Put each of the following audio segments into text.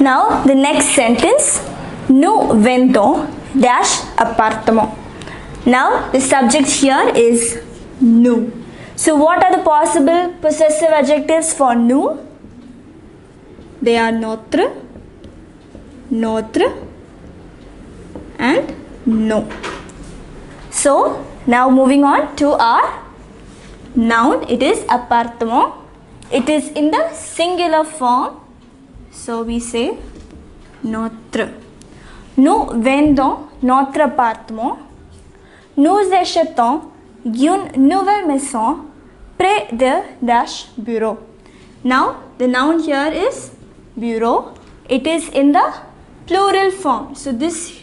Now the next sentence, nous vendons dash appartement. Now the subject here is nous. So what are the possible possessive adjectives for nous? They are notre, and no. So now moving on to our noun, it is appartement. It is in the singular form. So we say notre. Nous vendons notre appartement. Nous achetons une nouvelle maison près de dash bureau. Now the noun here is bureau. It is in the plural form. So this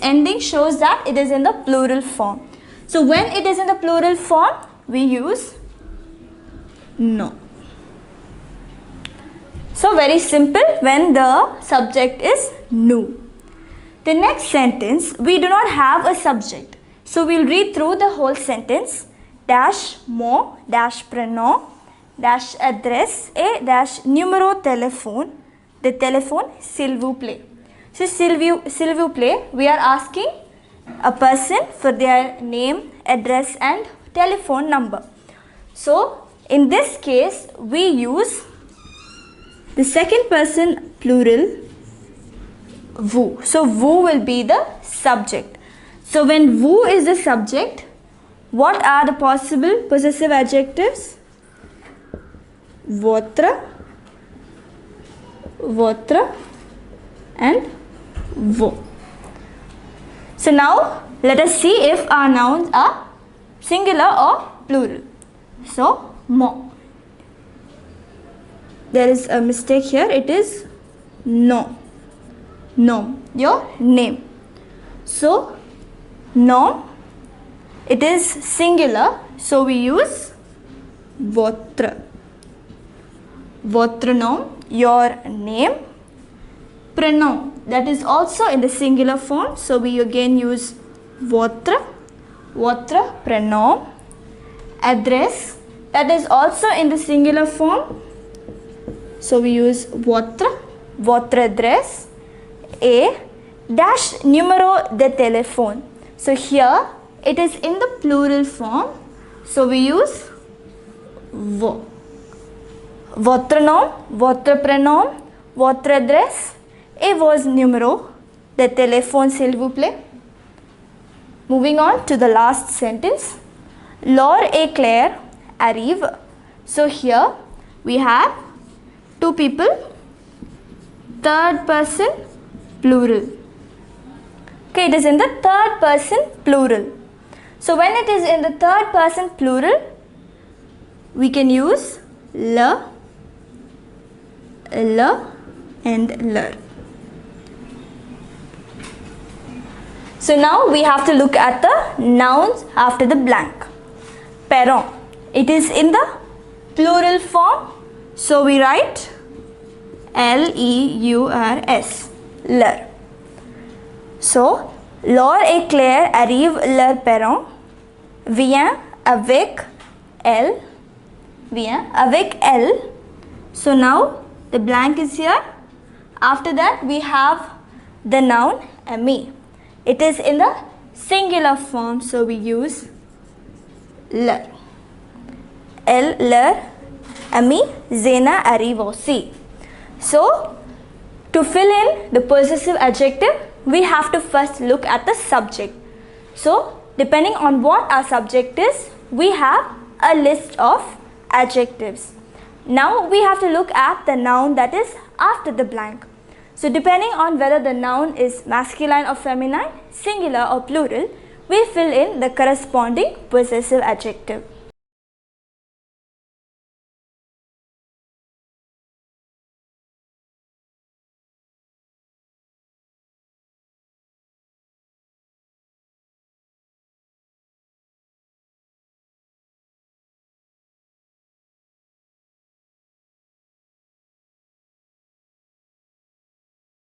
ending shows that it is in the plural form. So when it is in the plural form, we use no. So very simple when the subject is nous. The next sentence, we do not have a subject. So we'll read through the whole sentence. Dash mon, dash prénom, dash adresse et dash numéro téléphone. The telephone, s'il vous plaît. So s'il vous plaît, we are asking a person for their name, address and telephone number. So in this case, we use the second person plural, vous. So vous will be the subject. So when vous is the subject, what are the possible possessive adjectives? Votre, and vos. So now let us see if our nouns are singular or plural. So mon. There is a mistake here. It is nom. Nom, your name. So nom, it is singular. So we use votre. Votre nom, your name. Prénom, that is also in the singular form. So we again use votre prénom. Adresse, that is also in the singular form. So we use votre adresse. Et dash numéro de téléphone. So here it is in the plural form. So we use vos. Votre nom, votre prénom, votre adresse et vos numéros de téléphone, s'il vous plaît. Moving on to the last sentence. Laure et Claire arrivent. So here we have two people, third person plural. Okay, it is in the third person plural. So when it is in the third person plural, we can use le and leur. So now we have to look at the nouns after the blank. Parent, it is in the plural form. So we write L-E-U-R-S, leur. So, Laure et Claire arrivent leur parent. Vient avec elle. So now the blank is here. After that we have the noun ami. It is in the singular form, so we use leur. Elle, leur, ami, Zena arrive aussi. So to fill in the possessive adjective, we have to first look at the subject. So depending on what our subject is, we have a list of adjectives. Now we have to look at the noun that is after the blank. So depending on whether the noun is masculine or feminine, singular or plural, we fill in the corresponding possessive adjective.